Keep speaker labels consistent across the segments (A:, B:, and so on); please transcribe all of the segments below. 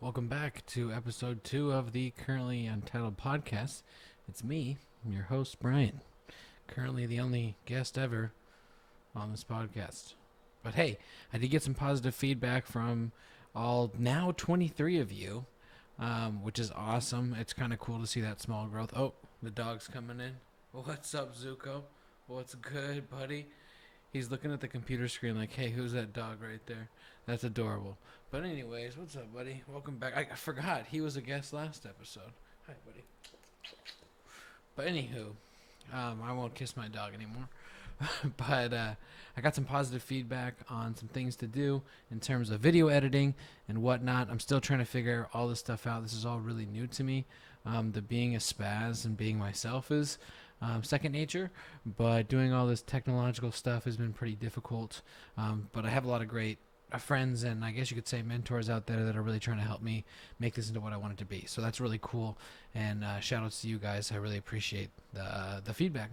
A: Welcome back to episode 2 of the currently Untitled podcast. It's me, I'm your host, Brian. Currently the only guest ever on this podcast. But hey, I did get some positive feedback from all now 23 of you, which is awesome. It's kind of cool to see that small growth. Oh, the dog's coming in. What's up, Zuko? What's good, buddy? He's looking at the computer screen like, hey, who's that dog right there? That's adorable. But anyways, what's up, buddy? Welcome back. I forgot he was a guest last episode. Hi, buddy. But anywho, I won't kiss my dog anymore. but I got some positive feedback on some things to do in terms of video editing and whatnot. I'm still trying to figure all this stuff out. This is all really new to me. The being a spaz and being myself is second nature, but doing all this technological stuff has been pretty difficult. But I have a lot of great friends and I guess you could say mentors out there that are really trying to help me make this into what I want it to be. So that's really cool. And shout outs to you guys. I really appreciate the feedback.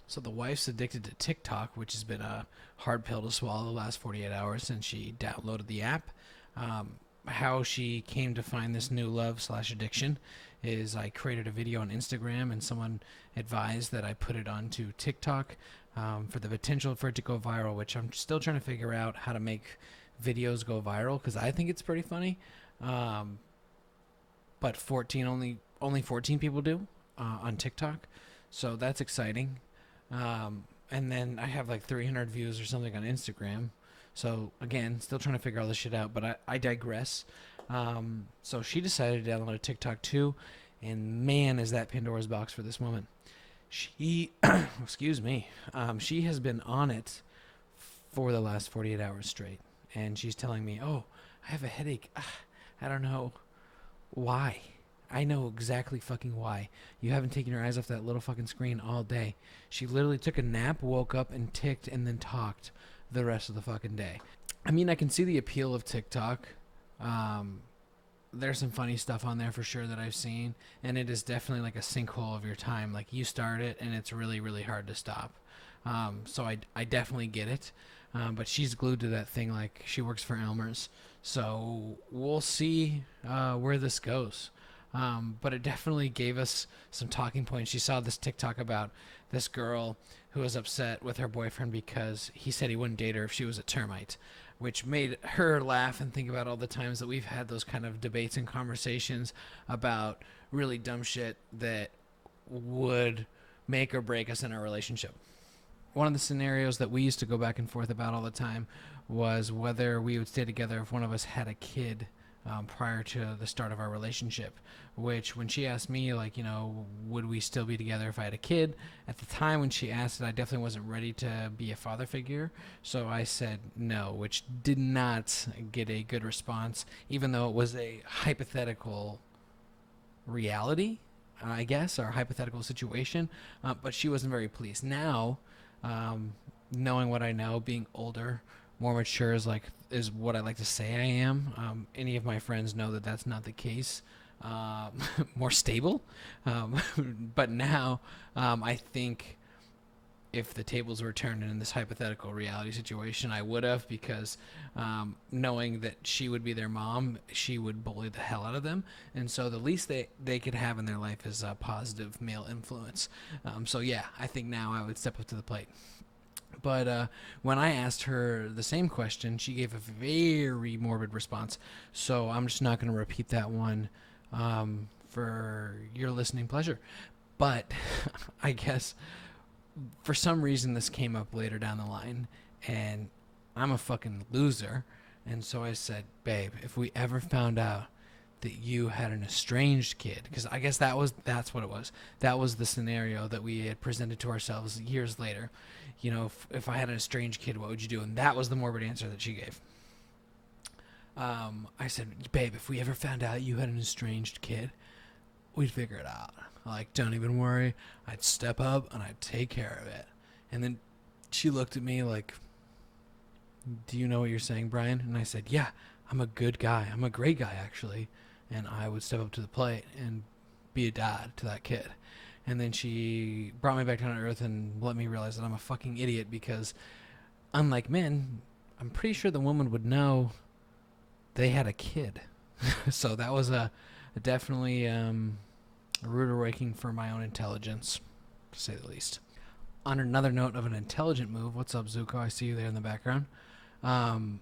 A: So the wife's addicted to TikTok, which has been a hard pill to swallow the last 48 hours since she downloaded the app. How she came to find this new love/addiction is I created a video on Instagram and someone advised that I put it onto TikTok for the potential for it to go viral, which I'm still trying to figure out how to make videos go viral because I think it's pretty funny. But 14 only 14 people do on TikTok, so that's exciting. And then I have like 300 views or something on Instagram. So again, still trying to figure all this shit out, but I digress. So she decided to download a TikTok too, and man, is that Pandora's box for this woman. She, excuse me, she has been on it for the last 48 hours straight, and she's telling me, "Oh, I have a headache. I don't know why. I know exactly fucking why. You haven't taken your eyes off that little fucking screen all day." She literally took a nap, woke up, and ticked, and then talked the rest of the fucking day. I mean, I can see the appeal of TikTok. There's some funny stuff on there for sure that I've seen, and it is definitely like a sinkhole of your time. Like you start it, and it's really, really hard to stop. So I definitely get it. But she's glued to that thing like she works for Elmer's. So we'll see where this goes. But it definitely gave us some talking points. She saw this TikTok about this girl who was upset with her boyfriend because he said he wouldn't date her if she was a termite, which made her laugh and think about all the times that we've had those kind of debates and conversations about really dumb shit that would make or break us in our relationship. One of the scenarios that we used to go back and forth about all the time was whether we would stay together if one of us had a kid prior to the start of our relationship, which when she asked me, like, you know, would we still be together if I had a kid? At the time when she asked it, I definitely wasn't ready to be a father figure. So I said no, which did not get a good response, even though it was a hypothetical reality, I guess, or hypothetical situation. But she wasn't very pleased. Now, knowing what I know, being older, more mature is what I like to say I am. Any of my friends know that that's not the case. More stable, but now I think if the tables were turned in this hypothetical reality situation, I would have because knowing that she would be their mom, she would bully the hell out of them, and so the least they could have in their life is a positive male influence. So yeah, I think now I would step up to the plate. But when I asked her the same question, she gave a very morbid response. So I'm just not going to repeat that one for your listening pleasure. But I guess for some reason this came up later down the line, and I'm a fucking loser. And so I said, babe, if we ever found out that you had an estranged kid, because I guess that's what it was. That was the scenario that we had presented to ourselves years later. You know, if I had an estranged kid, what would you do? And that was the morbid answer that she gave. I said, babe, if we ever found out you had an estranged kid, we'd figure it out. Like, don't even worry. I'd step up and I'd take care of it. And then she looked at me like, do you know what you're saying, Brian? And I said, yeah, I'm a good guy. I'm a great guy, actually. And I would step up to the plate and be a dad to that kid. And then she brought me back down to earth and let me realize that I'm a fucking idiot because, unlike men, I'm pretty sure the woman would know they had a kid. So that was a definitely a rude awakening for my own intelligence, to say the least. On another note of an intelligent move, what's up, Zuko? I see you there in the background. Um,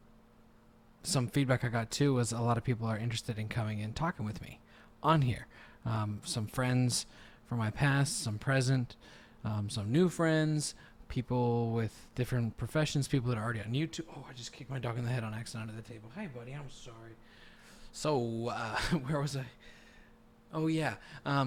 A: some feedback I got too was a lot of people are interested in coming and talking with me on here. Some friends from my past, some present, some new friends, people with different professions, people that are already on YouTube. Oh, I just kicked my dog in the head on accident under the table. Hey, buddy, I'm sorry. So, where was I? Oh, yeah.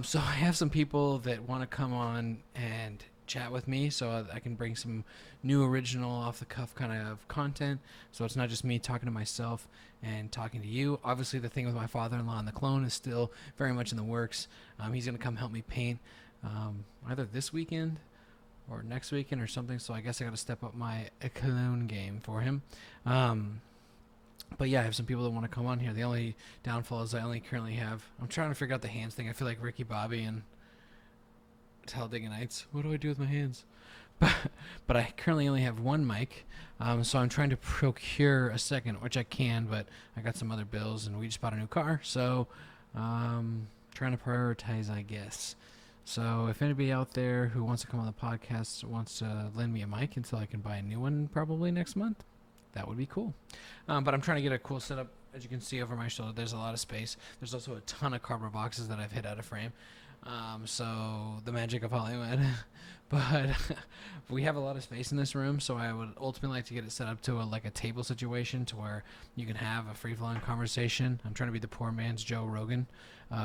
A: So I have some people that want to come on and chat with me so I can bring some new original off the cuff kind of content, so it's not just me talking to myself and talking to you. Obviously the thing with my father-in-law and the clone is still very much in the works. He's going to come help me paint either this weekend or next weekend or something, so I guess I got to step up my clone game for him. But yeah, I have some people that want to come on here. The only downfall is I only currently have, I'm trying to figure out the hands thing. I feel like Ricky Bobby and Talladega Nights. What do I do with my hands? But I currently only have one mic, so I'm trying to procure a second, which I can, but I got some other bills, and we just bought a new car, so trying to prioritize, I guess. So if anybody out there who wants to come on the podcast wants to lend me a mic until I can buy a new one probably next month, that would be cool. But I'm trying to get a cool setup. As you can see over my shoulder, there's a lot of space. There's also a ton of cardboard boxes that I've hid out of frame. So the magic of Hollywood. But we have a lot of space in this room, so I would ultimately like to get it set up to like a table situation to where you can have a free-flowing conversation. I'm trying to be the poor man's Joe Rogan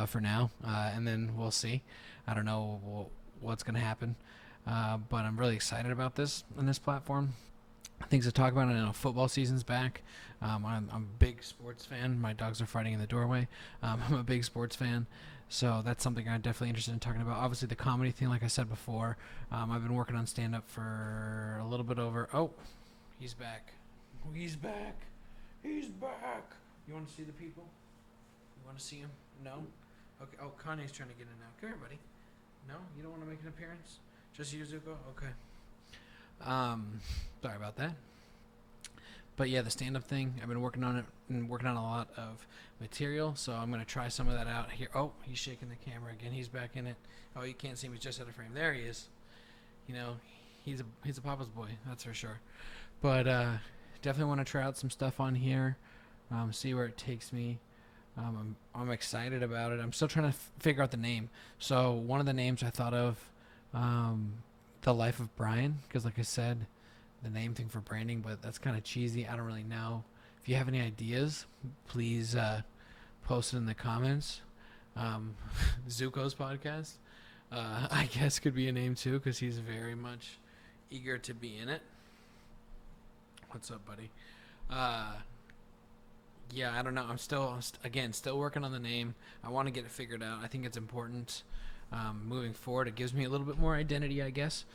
A: for now, and then we'll see. I don't know what's going to happen, but I'm really excited about this on this platform. Things to talk about. I know football season's back. I'm a big sports fan. My dogs are fighting in the doorway. I'm a big sports fan, so that's something I'm definitely interested in talking about. Obviously, the comedy thing, like I said before, I've been working on stand-up for a little bit over. Oh, he's back. He's back. He's back. You want to see the people? You want to see him? No? Okay. Oh, Kanye's trying to get in now. Come here, buddy. No? You don't want to make an appearance? Just you, Zuko? Okay. Sorry about that. But yeah, the stand-up thing, I've been working on it and working on a lot of material, so I'm going to try some of that out here. Oh, he's shaking the camera again. He's back in it. Oh, you can't see him. He's just out of frame. There he is. You know, he's a Papa's boy, that's for sure. But definitely want to try out some stuff on here, see where it takes me. I'm excited about it. I'm still trying to figure out the name. So one of the names I thought of, The Life of Brian, because like I said, the name thing for branding, but that's kind of cheesy. I don't really know. If you have any ideas, please post it in the comments. Zuko's podcast, I guess, could be a name too, because he's very much eager to be in it. What's up, buddy? Yeah, I don't know. I'm still working on the name. I want to get it figured out. I think it's important. Moving forward, it gives me a little bit more identity, I guess.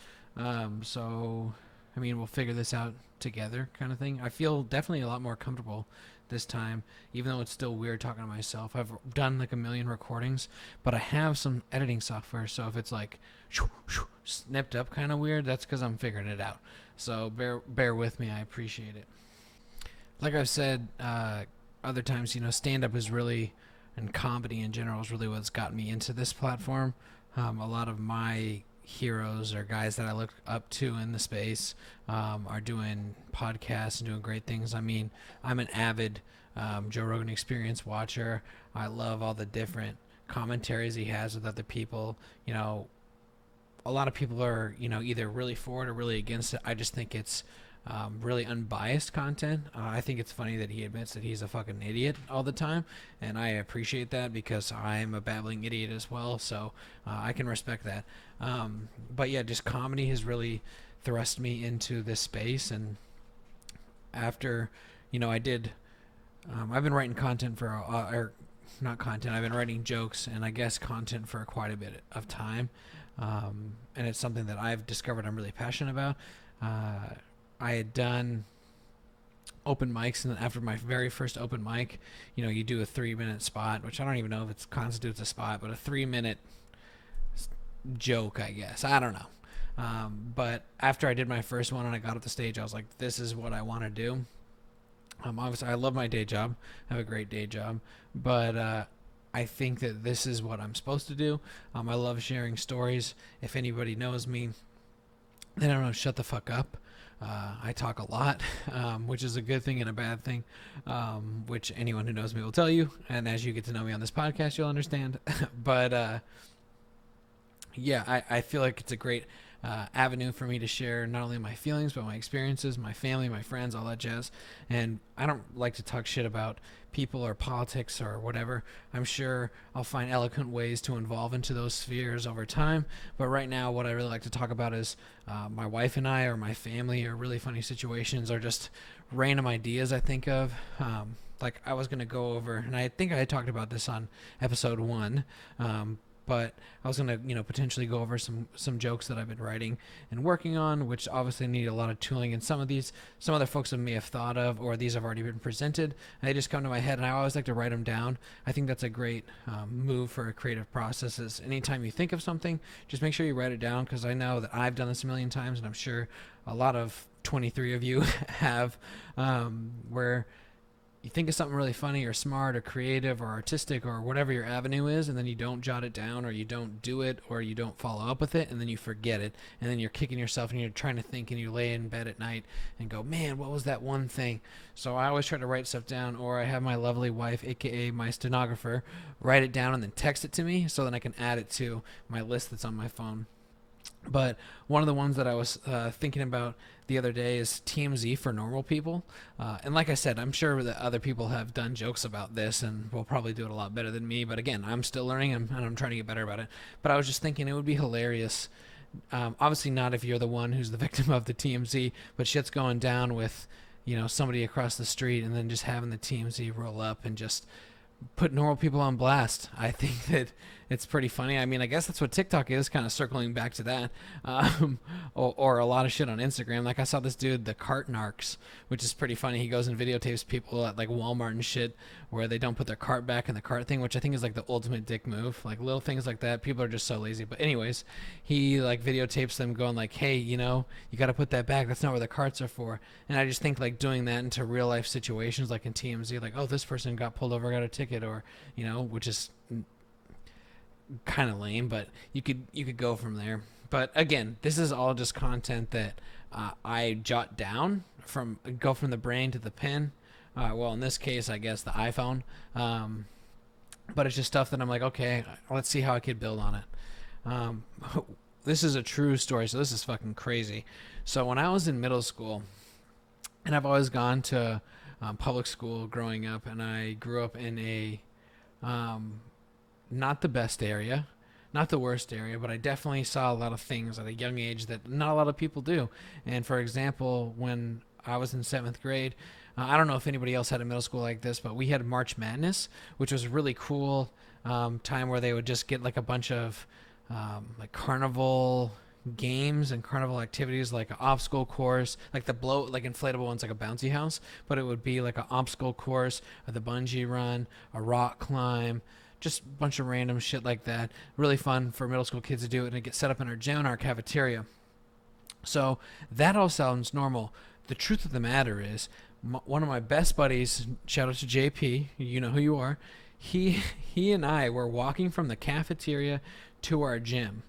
A: So, I mean, we'll figure this out together, kind of thing. I feel definitely a lot more comfortable this time, even though it's still weird talking to myself. I've done like a million recordings, but I have some editing software, so if it's like snipped up kind of weird, that's because I'm figuring it out. So bear with me. I appreciate it. Like I've said other times, you know, stand-up is really, and comedy in general is really what's got me into this platform. A lot of my heroes or guys that I look up to in the space are doing podcasts and doing great things. I mean, I'm an avid Joe Rogan Experience watcher. I love all the different commentaries he has with other people. You know, a lot of people are, you know, either really for it or really against it. I just think it's really unbiased content. I think it's funny that he admits that he's a fucking idiot all the time, and I appreciate that because I'm a babbling idiot as well, so I can respect that. But yeah, just comedy has really thrust me into this space, and after, you know, I've been writing content for, or not content, I've been writing jokes and I guess content for quite a bit of time, and it's something that I've discovered I'm really passionate about. I had done open mics, and after my very first open mic, you know, you do a 3-minute spot, which I don't even know if it constitutes a spot, but a 3-minute joke, I guess. I don't know. But after I did my first one and I got up the stage, I was like, this is what I want to do. Obviously, I love my day job. I have a great day job, but I think that this is what I'm supposed to do. I love sharing stories. If anybody knows me, they don't know, shut the fuck up. I talk a lot, which is a good thing and a bad thing, which anyone who knows me will tell you. And as you get to know me on this podcast, you'll understand. But yeah, I feel like it's a great avenue for me to share not only my feelings, but my experiences, my family, my friends, all that jazz. And I don't like to talk shit about people or politics or whatever. I'm sure I'll find eloquent ways to involve into those spheres over time. But right now, what I really like to talk about is my wife and I, or my family, or really funny situations, or just random ideas I think of. Like I was going to go over, and I think I had talked about this on episode 1, but I was going to, potentially go over some jokes that I've been writing and working on, which obviously need a lot of tooling. And some other folks may have thought of, or these have already been presented. And they just come to my head, and I always like to write them down. I think that's a great move for a creative process. Is anytime you think of something, just make sure you write it down, because I know that I've done this a million times, and I'm sure a lot of 23 of you have, where you think of something really funny or smart or creative or artistic or whatever your avenue is, and then you don't jot it down, or you don't do it, or you don't follow up with it, and then you forget it, and then you're kicking yourself and you're trying to think, and you lay in bed at night and go, man, what was that one thing? So I always try to write stuff down, or I have my lovely wife, aka my stenographer, write it down and then text it to me so that I can add it to my list that's on my phone. But one of the ones that I was thinking about the other day is TMZ for normal people. And like I said, I'm sure that other people have done jokes about this and will probably do it a lot better than me. But again, I'm still learning, and I'm trying to get better about it. But I was just thinking it would be hilarious. Obviously not if you're the one who's the victim of the TMZ, but shit's going down with, somebody across the street, and then just having the TMZ roll up and just put normal people on blast. I think that it's pretty funny. I mean, I guess that's what TikTok is, kind of circling back to that, or a lot of shit on Instagram. Like I saw this dude, the cart narcs, which is pretty funny. He goes and videotapes people at like Walmart and shit, where they don't put their cart back in the cart thing, which I think is like the ultimate dick move. Like little things like that, people are just so lazy. But anyways, he like videotapes them going like, hey, you got to put that back. That's not where the carts are for. And I just think like doing that into real life situations, like in TMZ, like, oh, this person got pulled over, got a ticket, or which is kind of lame, but you could go from there. But again, this is all just content that I jot down go from the brain to the pen. Well, in this case, I guess the iPhone. But it's just stuff that I'm like, okay, let's see how I could build on it. This is a true story, so this is fucking crazy. So when I was in middle school, and I've always gone to public school growing up, and I grew up in a not the best area, not the worst area, but I definitely saw a lot of things at a young age that not a lot of people do. And for example, when I was in 7th grade, I don't know if anybody else had a middle school like this, but we had March Madness, which was a really cool time where they would just get like a bunch of like carnival games and carnival activities, like an obstacle course, like the like inflatable ones, like a bouncy house, but it would be like an obstacle course, the bungee run, a rock climb, just a bunch of random shit like that. Really fun for middle school kids to do it, and it gets set up in our gym, in our cafeteria. So that all sounds normal. The truth of the matter is, one of my best buddies, shout out to JP, you know who you are, he and I were walking from the cafeteria to our gym.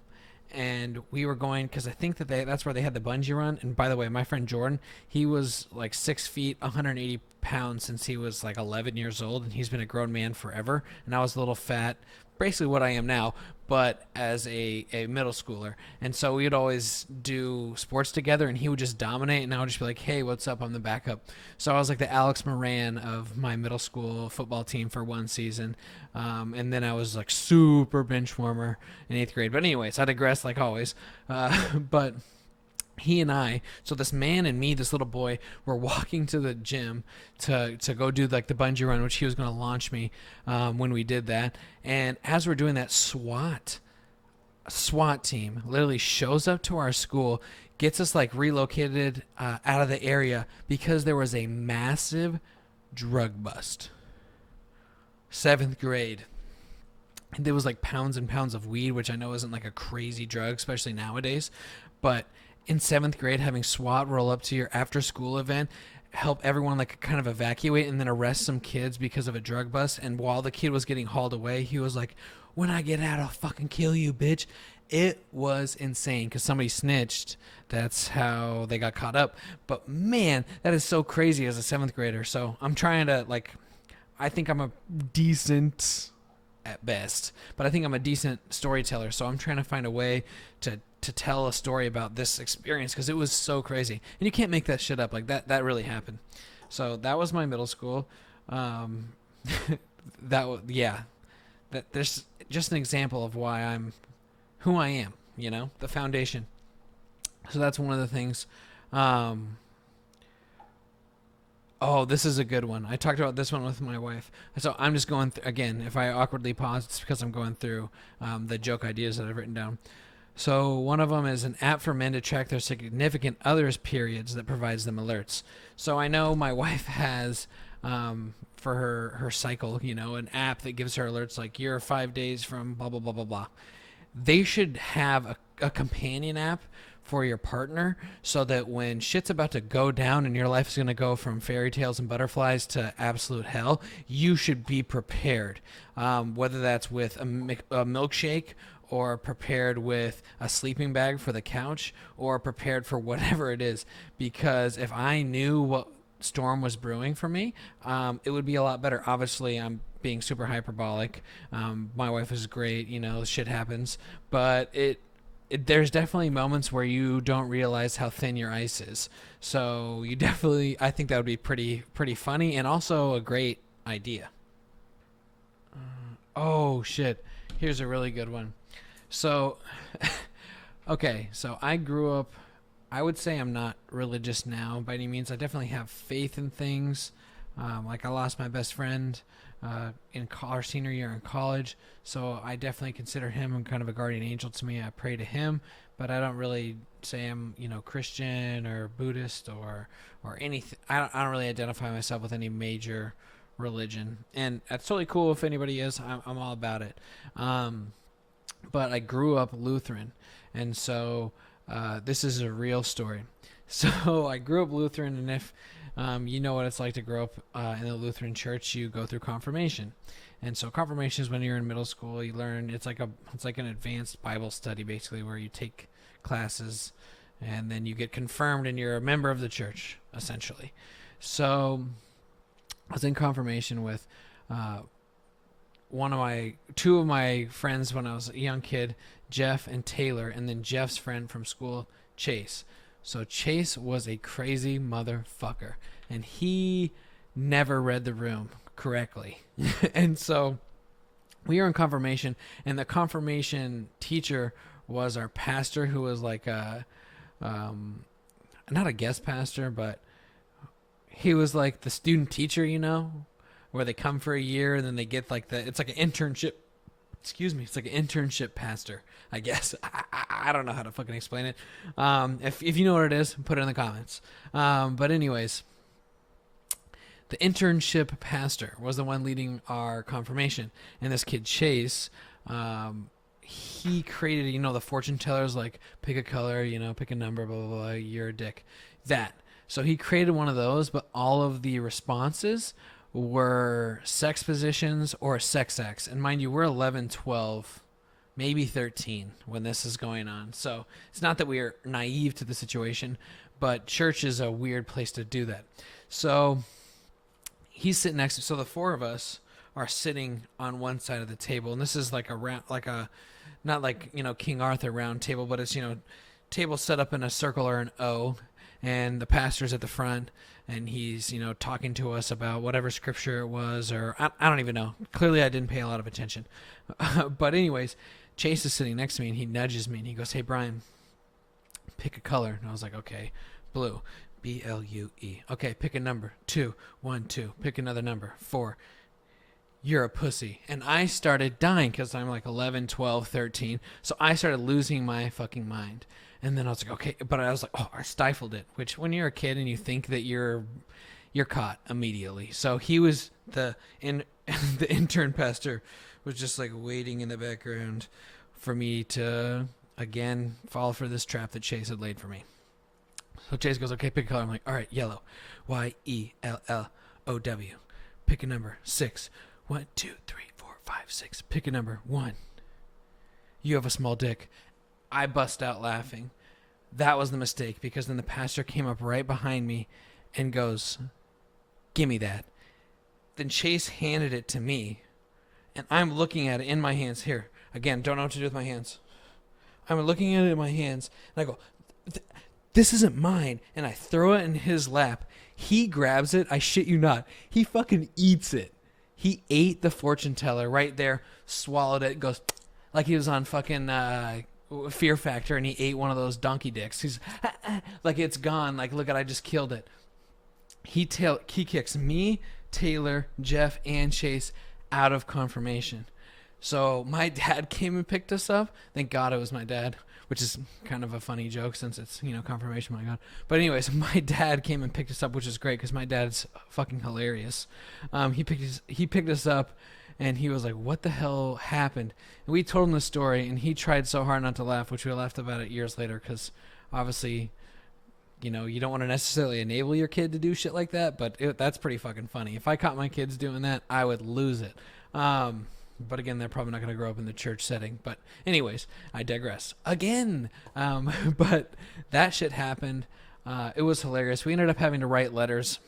A: And we were going, because I think that that's where they had the bungee run. And by the way, my friend Jordan, he was like 6 feet, 180 pounds since he was like 11 years old. And he's been a grown man forever. And I was a little fat, basically what I am now, but as a middle schooler. And so we'd always do sports together, and he would just dominate, and I would just be like, hey, what's up? I'm the backup. So I was like the Alex Moran of my middle school football team for one season. And then I was like super bench warmer in 8th grade. But anyways, I digress like always. But he and I, so this man and me, this little boy, were walking to the gym to go do like the bungee run, which he was going to launch me when we did that. And as we're doing that, SWAT team literally shows up to our school, gets us like relocated out of the area because there was a massive drug bust. 7th grade. And there was like pounds and pounds of weed, which I know isn't like a crazy drug, especially nowadays. But in 7th grade, having SWAT roll up to your after school event, help everyone like kind of evacuate and then arrest some kids because of a drug bust. And while the kid was getting hauled away, he was like, "When I get out, I'll fucking kill you, bitch." It was insane because somebody snitched. That's how they got caught up. But man, that is so crazy as a 7th grader. So I'm trying to like, I think I'm a decent at best, but I think I'm a decent storyteller. So I'm trying to find a way to tell a story about this experience because it was so crazy. And you can't make that shit up. Like that really happened. So that was my middle school. Yeah, there's just an example of why I'm who I am, the foundation. So that's one of the things. Oh, this is a good one. I talked about this one with my wife. So I'm just going again, if I awkwardly pause, it's because I'm going through the joke ideas that I've written down. So one of them is an app for men to track their significant others' periods that provides them alerts. So I know my wife has, for her cycle, an app that gives her alerts like you're 5 days from blah, blah, blah, blah, blah. They should have a companion app for your partner so that when shit's about to go down and your life is going to go from fairy tales and butterflies to absolute hell, you should be prepared. Whether that's with a milkshake or prepared with a sleeping bag for the couch or prepared for whatever it is. Because if I knew what storm was brewing for me, it would be a lot better. Obviously, I'm being super hyperbolic. My wife is great, shit happens, but there's definitely moments where you don't realize how thin your ice is. So I think that would be pretty funny and also a great idea. Oh shit, here's a really good one. So, okay, so I grew up, I would say I'm not religious now by any means. I definitely have faith in things. Like I lost my best friend in our senior year in college, so I definitely consider him kind of a guardian angel to me. I pray to him, but I don't really say I'm Christian or Buddhist or anything. I don't really identify myself with any major religion, and that's totally cool if anybody is. I'm all about it. But I grew up Lutheran, and so this is a real story. So I grew up Lutheran, and if you know what it's like to grow up in the Lutheran church, you go through confirmation. And so confirmation is when you're in middle school. You learn it's like an advanced Bible study basically, where you take classes and then you get confirmed and you're a member of the church essentially. So I was in confirmation with two of my friends when I was a young kid, Jeff and Taylor, and then Jeff's friend from school, Chase. So Chase was a crazy motherfucker, and he never read the room correctly. And so we were in confirmation, and the confirmation teacher was our pastor, who was like not a guest pastor, but he was like the student teacher, where they come for a year and then they get like it's like an internship. Excuse me. It's like an internship pastor, I guess. I don't know how to fucking explain it. If you know what it is, put it in the comments. But anyways, the internship pastor was the one leading our confirmation. And this kid, Chase, he created, the fortune tellers, like pick a color, pick a number, blah, blah, blah, you're a dick. That. So he created one of those, but all of the responses were sex positions or sex acts. And mind you, we're 11, 12, maybe 13 when this is going on. So it's not that we are naive to the situation, but church is a weird place to do that. So he's sitting next to, so the four of us are sitting on one side of the table. And this is like a round, not like, King Arthur round table, but it's, table set up in a circle or an O. And the pastor's at the front, and he's, talking to us about whatever scripture it was, or I don't even know. Clearly, I didn't pay a lot of attention. But anyways, Chase is sitting next to me, and he nudges me, and he goes, "Hey, Brian, pick a color." And I was like, "Okay, blue, B-L-U-E. Okay, pick a number, 2, 1, 2. Pick another number, 4. You're a pussy." And I started dying because I'm like 11, 12, 13. So I started losing my fucking mind. And then I was like, okay, but I was like, oh, I stifled it, which when you're a kid and you think that you're caught immediately. So he was the intern pastor was just like waiting in the background for me to, again, fall for this trap that Chase had laid for me. So Chase goes, okay, pick a color. I'm like, all right, yellow. YELLOW. Pick a number. 6. 1, 2, 3, 4, 5, 6. Pick a number. 1. You have a small dick. I bust out laughing. That was the mistake, because then the pastor came up right behind me and goes, give me that. Then Chase handed it to me, and I'm looking at it in my hands. Here, again, don't know what to do with my hands. I'm looking at it in my hands, and I go, this isn't mine. And I throw it in his lap. He grabs it. I shit you not. He fucking eats it. He ate the fortune teller right there, swallowed it, goes like he was on fucking Fear Factor, and he ate one of those donkey dicks. He's like, it's gone. Like, look at, I just killed it. He kicks me, Taylor, Jeff, and Chase out of confirmation. So my dad came and picked us up. Thank God it was my dad, which is kind of a funny joke since it's, confirmation, my God. But anyways, my dad came and picked us up, which is great because my dad's fucking hilarious. He picked us up, and he was like, what the hell happened? And we told him the story, and he tried so hard not to laugh, which we laughed about it years later because obviously, you don't want to necessarily enable your kid to do shit like that, but that's pretty fucking funny. If I caught my kids doing that, I would lose it. But again, they're probably not going to grow up in the church setting. But anyways, I digress again. But that shit happened. It was hilarious. We ended up having to write letters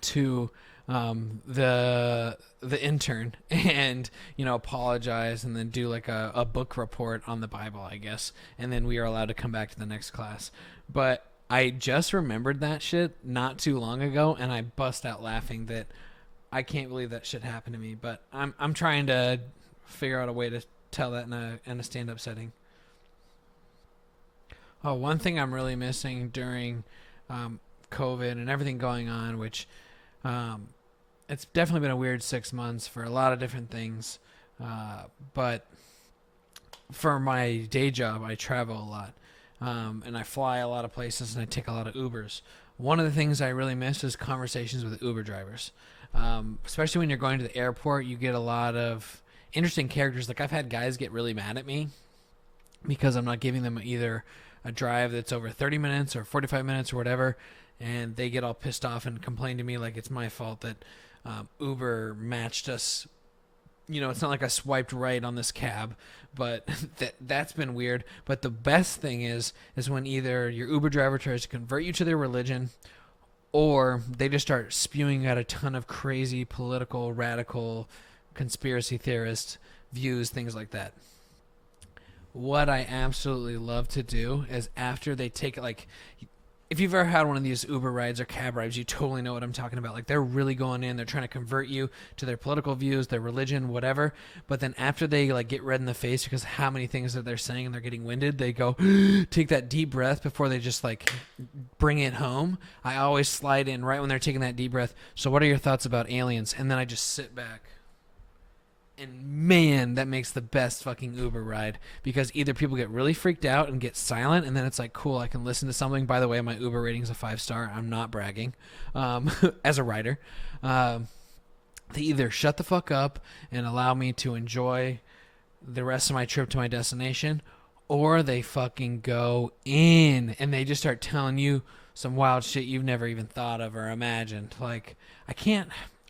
A: to the intern and apologize, and then do like a book report on the Bible, I guess. And then we are allowed to come back to the next class. But I just remembered that shit not too long ago, and I bust out laughing that I can't believe that shit happened to me. But I'm trying to figure out a way to tell that in a stand-up setting. Oh, one thing I'm really missing during COVID and everything going on, which it's definitely been a weird 6 months for a lot of different things. But for my day job, I travel a lot. And I fly a lot of places, and I take a lot of Ubers. One of the things I really miss is conversations with Uber drivers. Especially when you're going to the airport, you get a lot of interesting characters. Like, I've had guys get really mad at me because I'm not giving them either a drive that's over 30 minutes or 45 minutes or whatever, and they get all pissed off and complain to me like it's my fault that Uber matched us. It's not like I swiped right on this cab, but that's been weird. But the best thing is when either your Uber driver tries to convert you to their religion, or they just start spewing out a ton of crazy political, radical, conspiracy theorist views, things like that. What I absolutely love to do is after they take it, like, if you've ever had one of these Uber rides or cab rides, you totally know what I'm talking about. Like, they're really going in, they're trying to convert you to their political views, their religion, whatever. But then after they get red in the face because how many things that they're saying and they're getting winded, they go take that deep breath before they just bring it home. I always slide in right when they're taking that deep breath. So what are your thoughts about aliens? And then I just sit back. And man, that makes the best fucking Uber ride, because either people get really freaked out and get silent, and then it's like, cool, I can listen to something. By the way, my Uber rating is a 5-star. I'm not bragging. As a rider, they either shut the fuck up and allow me to enjoy the rest of my trip to my destination, or they fucking go in and they just start telling you some wild shit you've never even thought of or imagined. Like,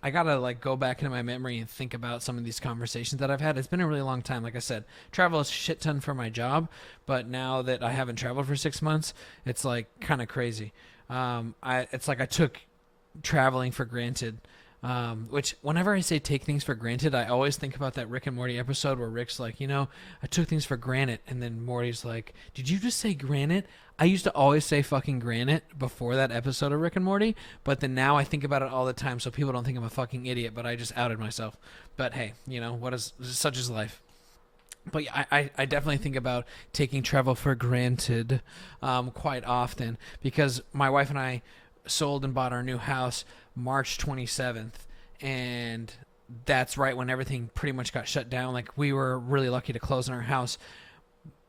A: I gotta go back into my memory and think about some of these conversations that I've had. It's been a really long time. Like I said, travel is a shit ton for my job, but now that I haven't traveled for 6 months, it's kind of crazy. It's like I took traveling for granted. Which whenever I say take things for granted, I always think about that Rick and Morty episode where Rick's like, I took things for granted, and then Morty's like, did you just say granite? I used to always say fucking granite before that episode of Rick and Morty, but then now I think about it all the time so people don't think I'm a fucking idiot, but I just outed myself. But hey, such is life. But yeah, I definitely think about taking travel for granted quite often, because my wife and I sold and bought our new house March 27th, and that's right when everything pretty much got shut down. Like, we were really lucky to close on our house,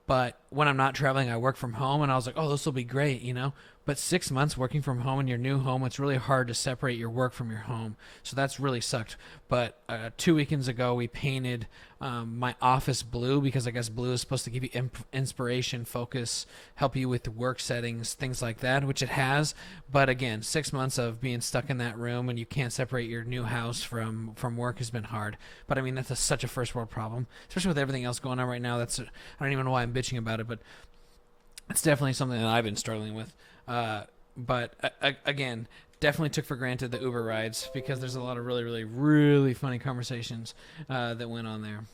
A: but when I'm not traveling, I work from home, and I was like, oh, this will be great, But 6 months working from home in your new home, it's really hard to separate your work from your home. So that's really sucked. But 2 weekends ago, we painted my office blue because I guess blue is supposed to give you inspiration, focus, help you with work settings, things like that, which it has. But again, 6 months of being stuck in that room and you can't separate your new house from work has been hard. But I mean, that's such a first world problem, especially with everything else going on right now. I don't even know why I'm bitching about it, but it's definitely something that I've been struggling with. But again, definitely took for granted the Uber rides because there's a lot of really, really, really funny conversations that went on there.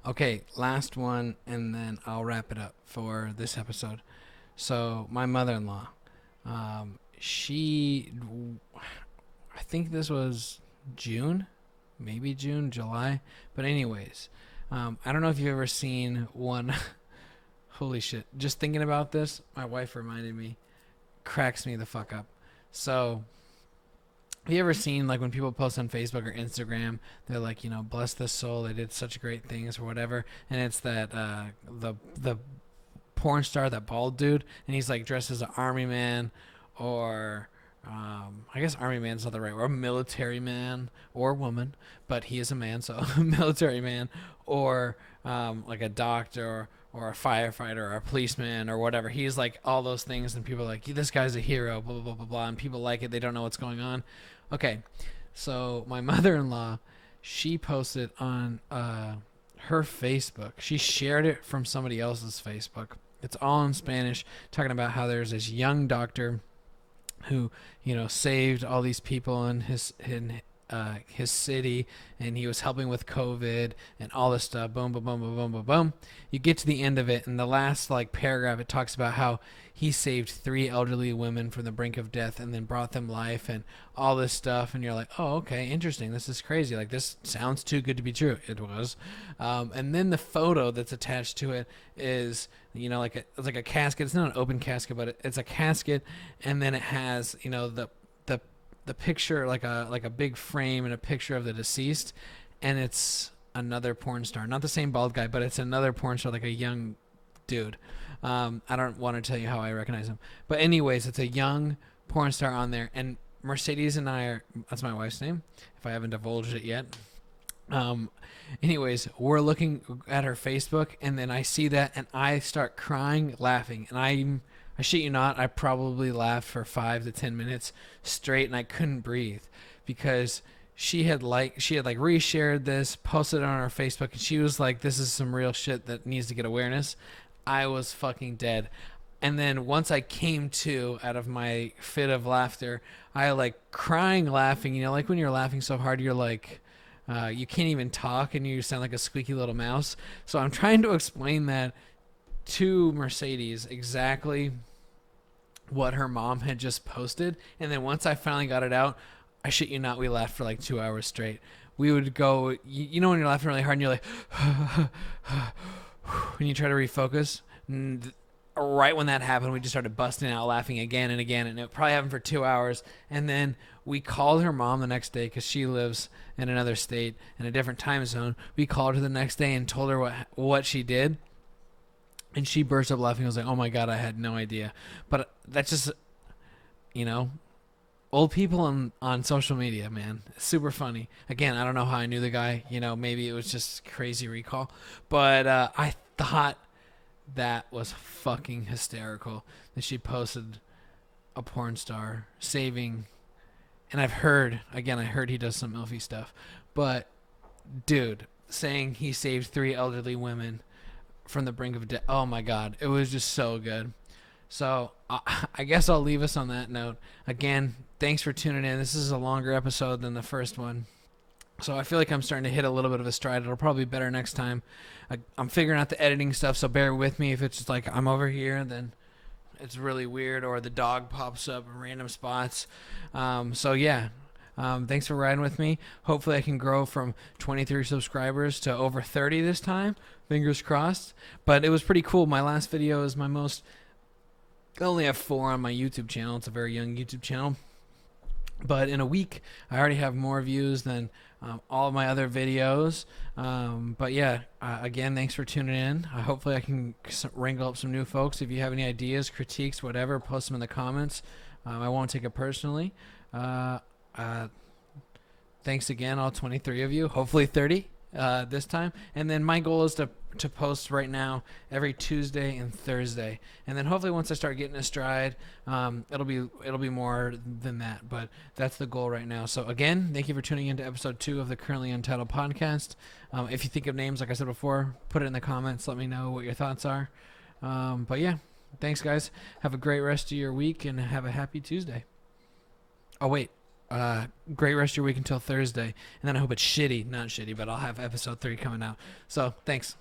A: Okay, last one, and then I'll wrap it up for this episode. So my mother-in-law, she, I think this was June, maybe June, July. But anyways, I don't know if you've ever seen one. Holy shit! Just thinking about this, my wife reminded me. Cracks me the fuck up. So, have you ever seen like when people post on Facebook or Instagram, they're like, bless this soul, they did such great things or whatever, and it's that the porn star, that bald dude, and he's like dressed as an army man, or I guess army man's not the right word, or a military man or woman, but he is a man, so military man, or like a doctor or a firefighter or a policeman or whatever. He's like all those things, and people are like, this guy's a hero, blah, blah, blah, blah, blah, and people like it. They don't know what's going on. Okay, so my mother-in-law, she posted on her Facebook. She shared it from somebody else's Facebook. It's all in Spanish, talking about how there's this young doctor who, saved all these people in his city, and he was helping with COVID and all this stuff. Boom, boom, boom, boom, boom, boom, boom. You get to the end of it, and the last paragraph, it talks about how he saved 3 elderly women from the brink of death and then brought them life and all this stuff. And you're like, oh, okay, interesting. This is crazy. Like, this sounds too good to be true. It was. And then the photo that's attached to it is, it's like a casket. It's not an open casket, but it's a casket, and then it has, the picture, like a big frame and a picture of the deceased, and it's another porn star, not the same bald guy, but it's another porn star, like a young dude. I don't want to tell you how I recognize him, but anyways, it's a young porn star on there, and Mercedes and I that's my wife's name, if I haven't divulged it yet. Anyways, we're looking at her Facebook, and then I see that, and I start crying, laughing, and I shit you not, I probably laughed for 5 to 10 minutes straight, and I couldn't breathe because she had reshared this, posted it on her Facebook, and she was like, this is some real shit that needs to get awareness. I was fucking dead. And then once I came to out of my fit of laughter, I crying, laughing, like when you're laughing so hard, you're like, you can't even talk and you sound like a squeaky little mouse. So I'm trying to explain that to Mercedes exactly what her mom had just posted, and then once I finally got it out, I shit you not, we laughed for 2 hours straight. We would go, when you're laughing really hard and you're like, when you try to refocus, right when that happened, we just started busting out laughing again and again, and it probably happened for 2 hours. And then we called her mom the next day because she lives in another state in a different time zone. We called her the next day and told her what she did. And she burst up laughing. I was like, oh my God, I had no idea. But that's just, old people on social media, man. It's super funny. Again, I don't know how I knew the guy. Maybe it was just crazy recall. But I thought that was fucking hysterical that she posted a porn star saving. And I heard he does some milfy stuff. But, dude, saying he saved 3 elderly women from the brink of death. Oh my God, it was just so good. So I guess I'll leave us on that note. Again, thanks for tuning in. This is a longer episode than the first one, so I feel like I'm starting to hit a little bit of a stride. It'll probably be better next time. I'm figuring out the editing stuff, so bear with me if it's just like I'm over here, then it's really weird, or the dog pops up in random spots. So yeah. Thanks for riding with me. Hopefully I can grow from 23 subscribers to over 30 this time. Fingers crossed. But it was pretty cool. My last video is my most... I only have 4 on my YouTube channel. It's a very young YouTube channel. But in a week, I already have more views than all of my other videos. But yeah, again, thanks for tuning in. Hopefully I can wrangle up some new folks. If you have any ideas, critiques, whatever, post them in the comments. I won't take it personally. Thanks again, all 23 of you. Hopefully 30 this time. And then my goal is to post right now every Tuesday and Thursday. And then hopefully once I start getting a stride, it'll be more than that. But that's the goal right now. So again, thank you for tuning in to episode 2 of the Currently Untitled podcast. If you think of names, like I said before, put it in the comments. Let me know what your thoughts are. But yeah, thanks guys. Have a great rest of your week and have a happy Tuesday. Oh wait. Great rest of your week until Thursday, and then I hope it's not shitty, but I'll have episode 3 coming out. So thanks.